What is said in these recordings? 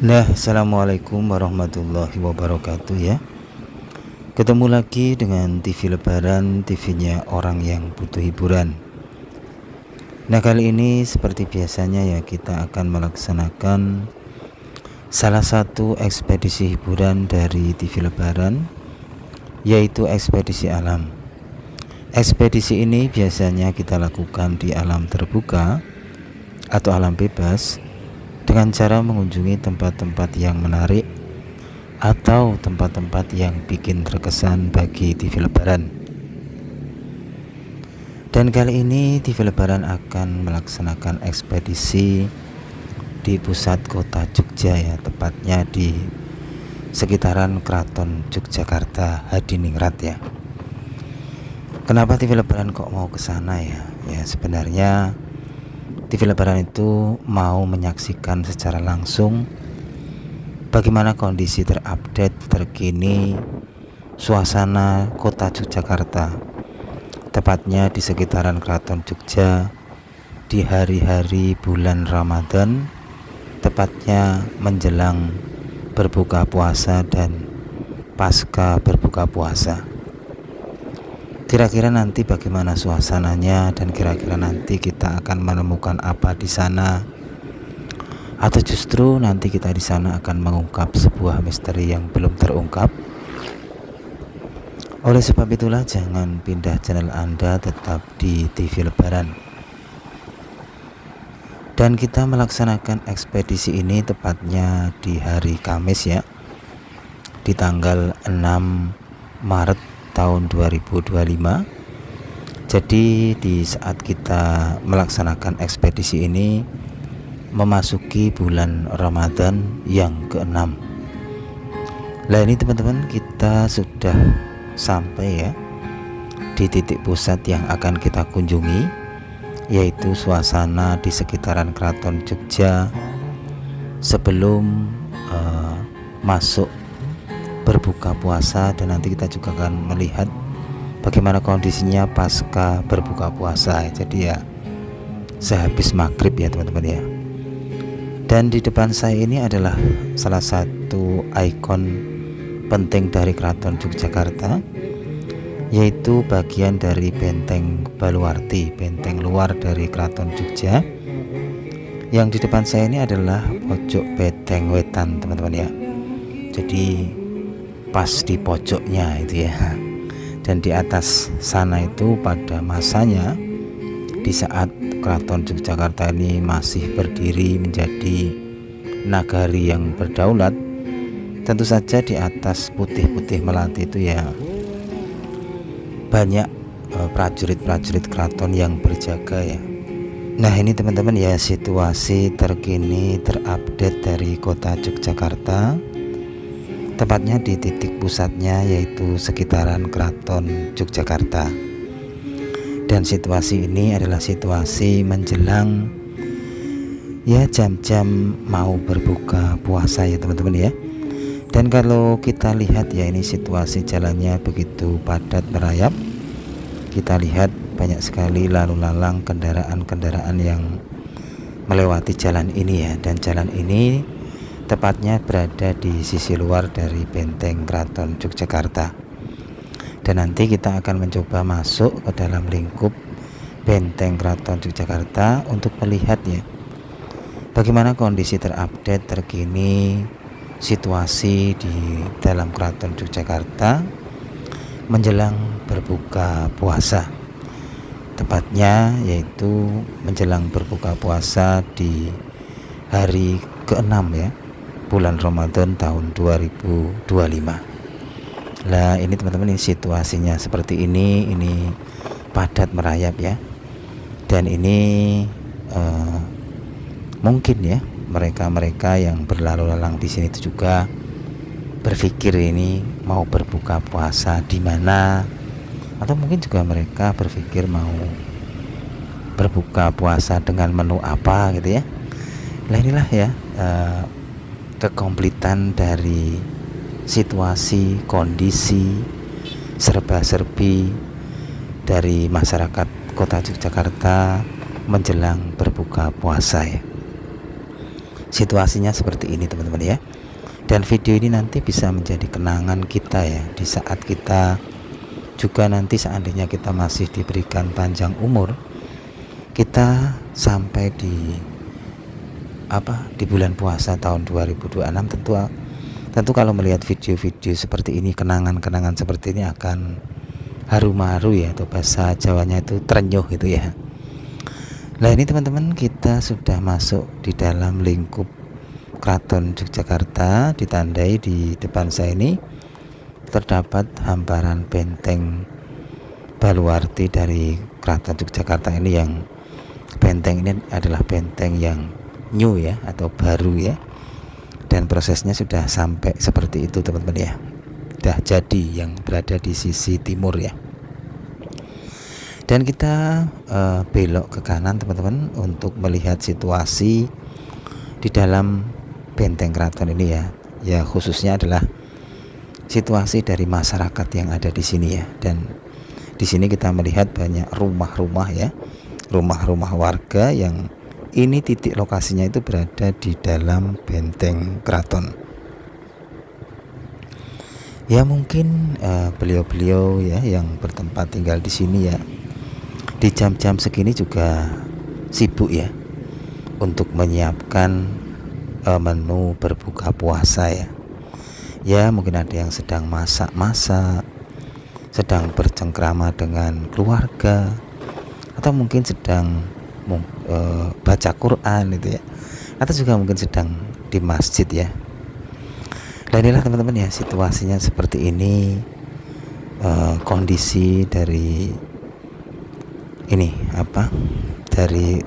Assalamualaikum warahmatullahi wabarakatuh ya. Ketemu lagi dengan TV Lebaran, TV-nya orang yang butuh hiburan. Kali ini seperti biasanya ya, kita akan melaksanakan salah satu ekspedisi hiburan dari TV Lebaran, yaitu ekspedisi alam. Ekspedisi ini biasanya kita lakukan di alam terbuka atau alam bebas, dengan cara mengunjungi tempat-tempat yang menarik atau tempat-tempat yang bikin terkesan bagi TV Lebaran. Dan kali ini TV Lebaran akan melaksanakan ekspedisi di pusat kota Jogja ya, tepatnya di sekitaran Keraton Yogyakarta Hadiningrat ya. Kenapa TV Lebaran kok mau ke sana ya? Ya sebenarnya TV Lebaran itu mau menyaksikan secara langsung bagaimana kondisi terupdate terkini suasana kota Yogyakarta, tepatnya di sekitaran Keraton Jogja di hari-hari bulan Ramadan, tepatnya menjelang berbuka puasa dan pasca berbuka puasa. Kira-kira nanti bagaimana suasananya, dan kira-kira nanti kita akan menemukan apa di sana, atau justru nanti kita di sana akan mengungkap sebuah misteri yang belum terungkap. Oleh sebab itulah jangan pindah channel Anda, tetap di TV Lebaran. Dan kita melaksanakan ekspedisi ini tepatnya di hari Kamis ya, di tanggal 6 Maret tahun 2025. Jadi di saat kita melaksanakan ekspedisi ini memasuki bulan Ramadan yang ke-6. Nah ini teman-teman, kita sudah sampai ya di titik pusat yang akan kita kunjungi, yaitu suasana di sekitaran Keraton Jogja sebelum masuk berbuka puasa, dan nanti kita juga akan melihat bagaimana kondisinya pasca berbuka puasa. Jadi ya sehabis maghrib ya teman-teman ya. Dan di depan saya ini adalah salah satu ikon penting dari Keraton Yogyakarta, yaitu bagian dari Benteng Baluarti, benteng luar dari Keraton Jogja. Yang di depan saya ini adalah pojok Beteng Wetan teman-teman ya. Jadi pas di pojoknya itu ya. Dan di atas sana itu pada masanya, di saat Keraton Yogyakarta ini masih berdiri menjadi nagari yang berdaulat, tentu saja di atas putih-putih melati itu ya banyak prajurit-prajurit keraton yang berjaga ya. Nah ini teman-teman ya, situasi terkini terupdate dari kota Yogyakarta, tepatnya di titik pusatnya yaitu sekitaran Keraton Yogyakarta. Dan situasi ini adalah situasi menjelang ya jam-jam mau berbuka puasa ya teman-teman ya. Dan kalau kita lihat ya, ini situasi jalannya begitu padat merayap. Kita lihat banyak sekali lalu lalang kendaraan-kendaraan yang melewati jalan ini ya. Dan jalan ini tepatnya berada di sisi luar dari benteng Keraton Yogyakarta. Dan nanti kita akan mencoba masuk ke dalam lingkup benteng Keraton Yogyakarta untuk melihat ya bagaimana kondisi terupdate terkini situasi di dalam Keraton Yogyakarta menjelang berbuka puasa, tepatnya yaitu menjelang berbuka puasa di hari ke-6 ya, bulan Ramadan tahun 2025. Nah ini teman-teman, ini situasinya seperti ini padat merayap ya. Dan ini mungkin ya mereka-mereka yang berlalu lalang di sini itu juga berpikir ini mau berbuka puasa di mana, atau mungkin juga mereka berpikir mau berbuka puasa dengan menu apa gitu ya. Nah inilah ya kekompletan dari situasi, kondisi, serba-serbi dari masyarakat kota Yogyakarta menjelang berbuka puasa ya. situasinya seperti ini teman-teman ya. Dan video ini nanti bisa menjadi kenangan kita ya, di saat kita juga nanti seandainya kita masih diberikan panjang umur, kita sampai di bulan puasa tahun 2026, tentu kalau melihat video-video seperti ini, kenangan-kenangan seperti ini akan haru-maru ya, atau bahasa Jawanya itu terenyuh gitu ya. Nah ini teman-teman, kita sudah masuk di dalam lingkup Keraton Yogyakarta. Ditandai di depan saya ini terdapat hamparan benteng baluarti dari Keraton Yogyakarta ini, yang benteng ini adalah benteng yang new ya, atau baru ya, dan prosesnya sudah sampai seperti itu teman-teman ya, sudah jadi, yang berada di sisi timur ya. Dan kita belok ke kanan teman-teman untuk melihat situasi di dalam benteng keraton ini ya. Ya khususnya adalah situasi dari masyarakat yang ada di sini ya. Dan di sini kita melihat banyak rumah-rumah ya, rumah-rumah warga yang ini titik lokasinya itu berada di dalam benteng keraton. Ya mungkin beliau-beliau ya yang bertempat tinggal di sini ya, di jam-jam segini juga sibuk ya untuk menyiapkan menu berbuka puasa ya. Ya mungkin ada yang sedang masak-masak, sedang bercengkrama dengan keluarga, atau mungkin sedang baca Quran itu ya, atau juga mungkin sedang di masjid ya. Dan inilah teman-teman ya, situasinya seperti ini, kondisi dari dari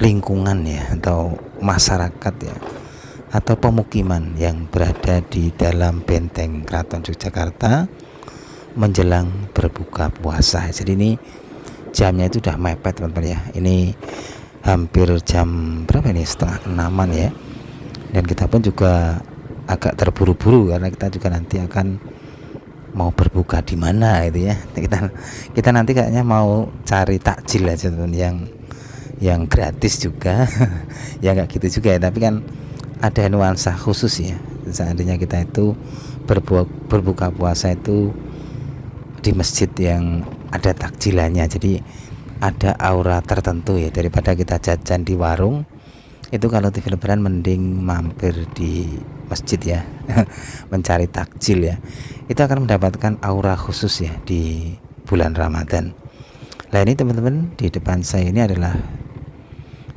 lingkungan ya, atau masyarakat ya, atau pemukiman yang berada di dalam benteng Keraton Yogyakarta menjelang berbuka puasa. Jadi ini jamnya itu udah mepet teman-teman ya. Ini hampir jam berapa ini, 5:30 ya. Dan kita pun juga agak terburu-buru karena kita juga nanti akan mau berbuka di mana itu ya. Kita nanti kayaknya mau cari takjil aja teman, yang gratis juga. Ya nggak gitu juga ya, tapi kan ada nuansa khusus ya. Seandainya kita itu berbuka puasa itu di masjid yang ada takjilannya, jadi ada aura tertentu ya, daripada kita jajan di warung. Itu kalau TV lebaran mending mampir di masjid ya, mencari takjil ya, itu akan mendapatkan aura khusus ya di bulan Ramadan. Nah ini teman-teman, di depan saya ini adalah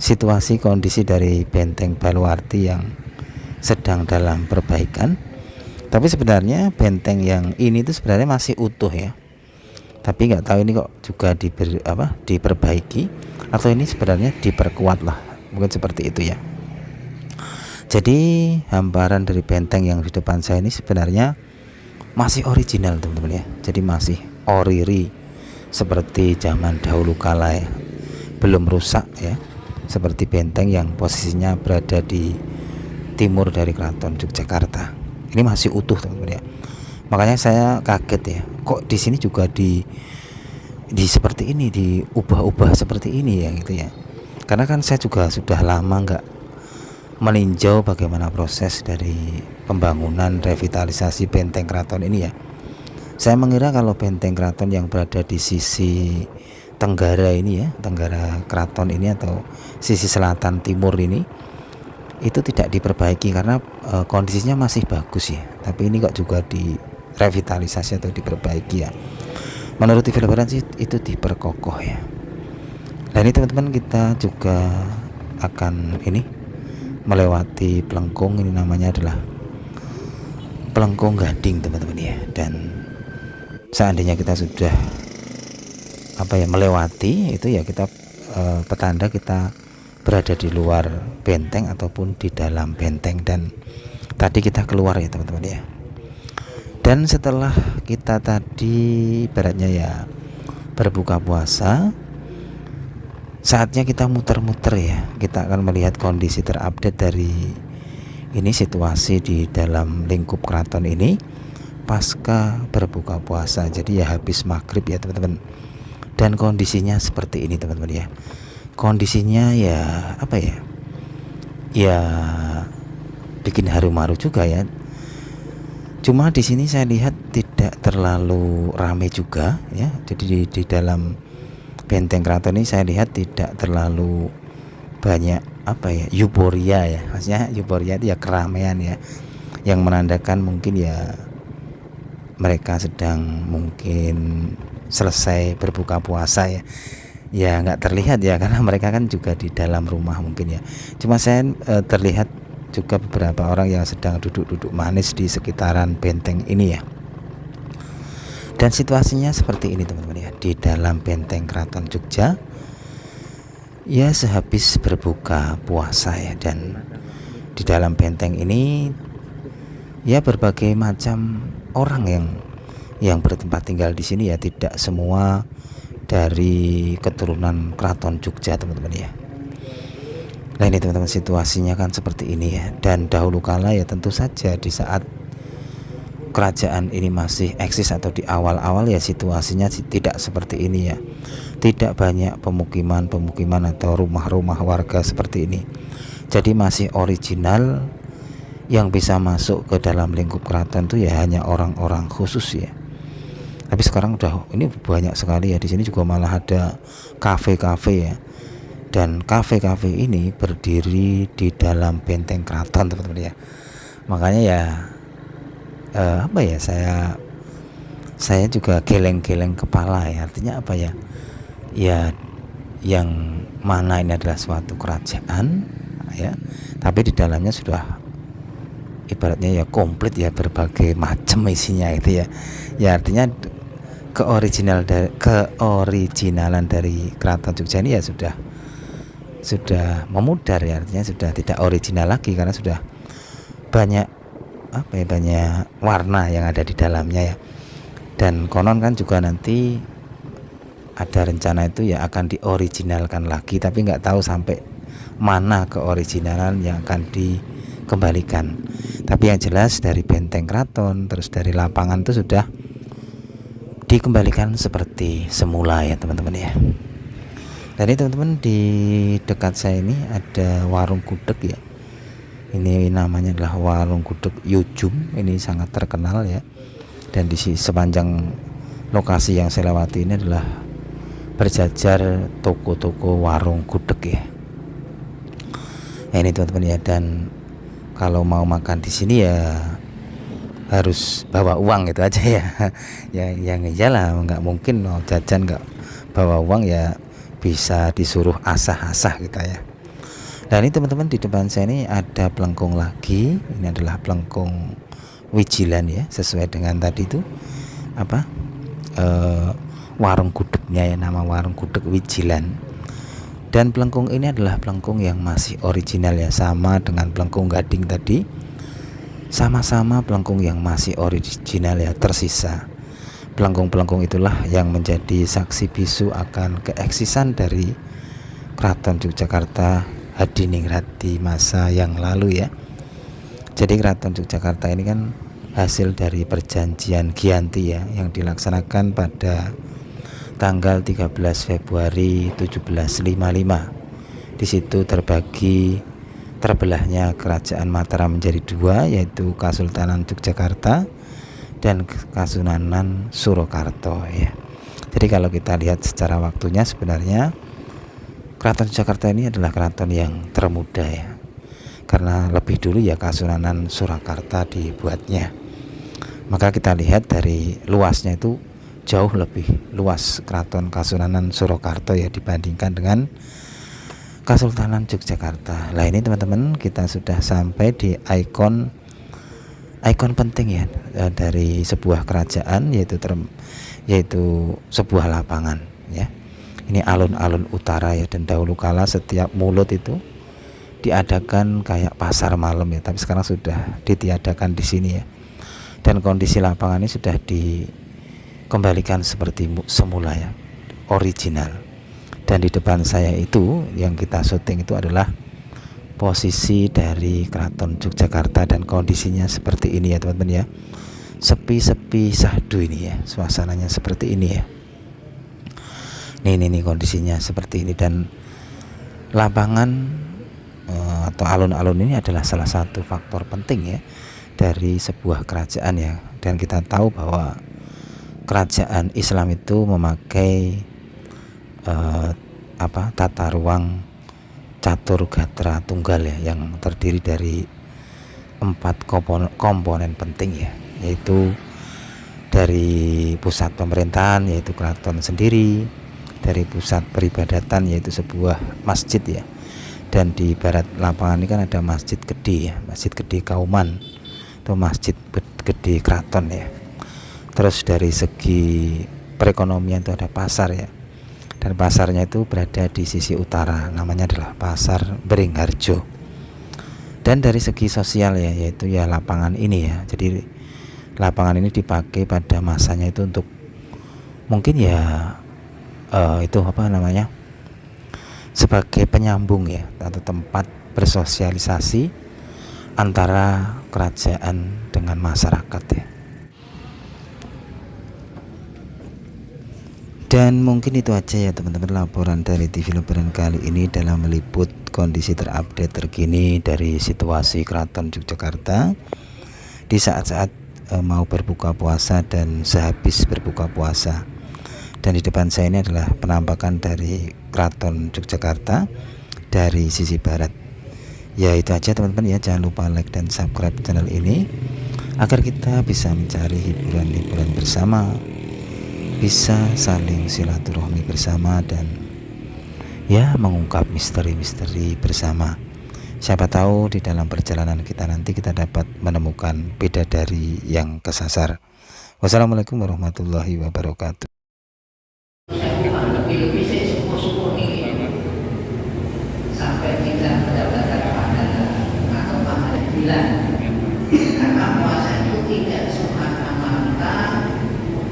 situasi kondisi dari benteng Baluarti yang sedang dalam perbaikan. Tapi sebenarnya benteng yang ini itu sebenarnya masih utuh ya, tapi nggak tahu ini kok juga diperbaiki, atau ini sebenarnya diperkuat lah, mungkin seperti itu ya. Jadi hamparan dari benteng yang di depan saya ini sebenarnya masih original teman-teman ya, jadi masih oriri seperti zaman dahulu kala ya, belum rusak ya, seperti benteng yang posisinya berada di timur dari Keraton Yogyakarta. Ini masih utuh teman-teman ya. Makanya saya kaget ya, kok di sini juga di seperti ini, diubah-ubah seperti ini ya gitu ya. Karena kan saya juga sudah lama nggak meninjau bagaimana proses dari pembangunan revitalisasi benteng keraton ini ya. Saya mengira kalau benteng keraton yang berada di sisi tenggara ini ya, tenggara keraton ini atau sisi selatan timur ini, itu tidak diperbaiki karena kondisinya masih bagus ya. Tapi ini kok juga direvitalisasi atau diperbaiki ya. Menurut TV lebaran sih itu diperkokoh ya. Dan ini teman-teman, kita juga akan melewati Plengkung. Ini namanya adalah Plengkung Gading teman-teman ya. Dan seandainya kita sudah melewati itu ya, kita petanda kita berada di luar benteng ataupun di dalam benteng. Dan tadi kita keluar ya teman-teman ya. Dan setelah kita tadi ibaratnya ya berbuka puasa, saatnya kita muter-muter ya. Kita akan melihat kondisi terupdate dari situasi di dalam lingkup keraton ini pasca berbuka puasa. Jadi ya habis maghrib ya teman-teman. Dan kondisinya seperti ini teman-teman ya. Kondisinya ya ya bikin haru-maru juga ya. Cuma di sini saya lihat tidak terlalu ramai juga ya. Jadi di dalam benteng keraton ini saya lihat tidak terlalu banyak euforia ya. Maksudnya euforia itu ya keramaian ya, yang menandakan mungkin ya mereka sedang mungkin selesai berbuka puasa ya. Ya nggak terlihat ya, karena mereka kan juga di dalam rumah mungkin ya. Cuma saya terlihat juga beberapa orang yang sedang duduk-duduk manis di sekitaran benteng ini ya. Dan situasinya seperti ini teman-teman ya, di dalam benteng Keraton Jogja ya, sehabis berbuka puasa ya. Dan di dalam benteng ini ya berbagai macam orang yang bertempat tinggal di sini ya, tidak semua dari keturunan Keraton Jogja teman-teman ya. Nah ini teman-teman, situasinya kan seperti ini ya. Dan dahulu kala ya tentu saja di saat kerajaan ini masih eksis atau di awal-awal ya, situasinya tidak seperti ini ya. Tidak banyak pemukiman atau rumah-rumah warga seperti ini. Jadi masih original, yang bisa masuk ke dalam lingkup keraton itu ya hanya orang-orang khusus ya. Tapi sekarang udah ini banyak sekali ya, di sini juga malah ada kafe-kafe ya. Dan kafe-kafe ini berdiri di dalam benteng keraton teman-teman ya. Makanya ya saya juga geleng-geleng kepala ya. Artinya apa ya? Ya yang mana ini adalah suatu kerajaan ya, tapi di dalamnya sudah ibaratnya ya komplit ya, berbagai macam isinya itu ya. Ya artinya keoriginalan dari Keraton Jogja ini ya sudah memudar ya, artinya sudah tidak original lagi karena sudah banyak banyak warna yang ada di dalamnya ya. Dan konon kan juga nanti ada rencana itu ya akan dioriginalkan lagi, tapi nggak tahu sampai mana keoriginalan yang akan dikembalikan. Tapi yang jelas dari benteng keraton terus dari lapangan itu sudah dikembalikan seperti semula ya teman-teman ya. Dan ini teman-teman, di dekat saya ini ada warung gudeg ya. Ini namanya adalah warung gudeg Yujum. Ini sangat terkenal ya. Dan di sepanjang lokasi yang saya lewati ini adalah berjajar toko-toko warung gudeg ya. Nah ini teman-teman ya, dan kalau mau makan di sini ya harus bawa uang itu aja ya. Yang iyalah nggak mungkin mau jajan nggak bawa uang ya, bisa disuruh asah-asah kita ya. Dan ini teman-teman, di depan saya ini ada pelengkung lagi. Ini adalah pelengkung Wijilan ya, sesuai dengan tadi itu warung gudegnya ya, nama warung gudeg Wijilan. Dan pelengkung ini adalah pelengkung yang masih original ya, sama dengan pelengkung Gading tadi. Sama-sama pelengkung yang masih original ya, tersisa. Pelengkung-pelengkung itulah yang menjadi saksi bisu akan keeksisan dari Keraton Yogyakarta Hadiningrat di masa yang lalu ya. Jadi Keraton Yogyakarta ini kan hasil dari perjanjian Giyanti ya, yang dilaksanakan pada tanggal 13 Februari 1755. Di situ terbelahnya kerajaan Mataram menjadi dua, yaitu Kasultanan Yogyakarta dan Kasunanan Surakarta ya. Jadi kalau kita lihat secara waktunya, sebenarnya Keraton Jakarta ini adalah keraton yang termuda ya, karena lebih dulu ya Kasunanan Surakarta dibuatnya. Maka kita lihat dari luasnya itu jauh lebih luas Keraton Kasunanan Surakarta ya dibandingkan dengan Kasultanan Yogyakarta. Nah ini teman-teman, kita sudah sampai di ikon penting ya dari sebuah kerajaan, yaitu sebuah lapangan ya. Ini alun-alun utara ya, dan dahulu kala setiap mulut itu diadakan kayak pasar malam ya, tapi sekarang sudah ditiadakan di sini ya. Dan kondisi lapangan ini sudah dikembalikan seperti semula ya, original. Dan di depan saya itu yang kita syuting itu adalah posisi dari Keraton Yogyakarta, dan kondisinya seperti ini ya teman-teman ya. Sepi-sepi sahdu ini ya, suasananya seperti ini ya. Nih kondisinya seperti ini. Dan lapangan atau alun-alun ini adalah salah satu faktor penting ya dari sebuah kerajaan ya. Dan kita tahu bahwa kerajaan Islam itu memakai tata ruang catur gatra tunggal ya, yang terdiri dari 4 komponen penting ya, yaitu dari pusat pemerintahan yaitu keraton sendiri, dari pusat peribadatan yaitu sebuah masjid ya, dan di barat lapangan ini kan ada masjid gede ya, masjid gede Kauman atau masjid gede keraton ya. Terus dari segi perekonomian itu ada pasar ya, dan pasarnya itu berada di sisi utara, namanya adalah Pasar Beringharjo. Dan dari segi sosial ya, yaitu ya lapangan ini ya, jadi lapangan ini dipakai pada masanya itu untuk mungkin ya sebagai penyambung ya, atau tempat bersosialisasi antara kerajaan dengan masyarakat ya. Dan mungkin itu aja ya teman-teman, laporan dari TV Lebaran kali ini dalam meliput kondisi terupdate terkini dari situasi Keraton Yogyakarta di saat-saat mau berbuka puasa dan sehabis berbuka puasa. Dan di depan saya ini adalah penampakan dari Keraton Yogyakarta dari sisi barat. Ya itu aja teman-teman ya, jangan lupa like dan subscribe channel ini agar kita bisa mencari hiburan-hiburan bersama, bisa saling silaturahmi bersama, dan ya mengungkap misteri-misteri bersama. Siapa tahu di dalam perjalanan kita nanti kita dapat menemukan bidadari yang kesasar. Wassalamualaikum warahmatullahi wabarakatuh. Lebih-lebih saya syukur-syukur ini sampai tidak mendapatkan pahala atau pahala bilang, karena puasa itu tidak semata-mata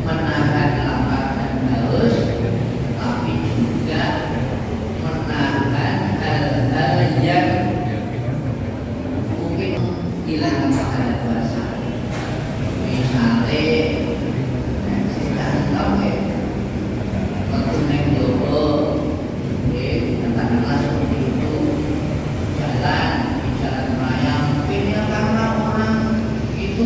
menahan lapar dan haus, tapi juga menahan hal-hal yang mungkin hilang pada puasa. Misalnya kita tahu ya, naik jowo, katakanlah seperti itu, jalan di jalan raya, mungkin ya karena orang itu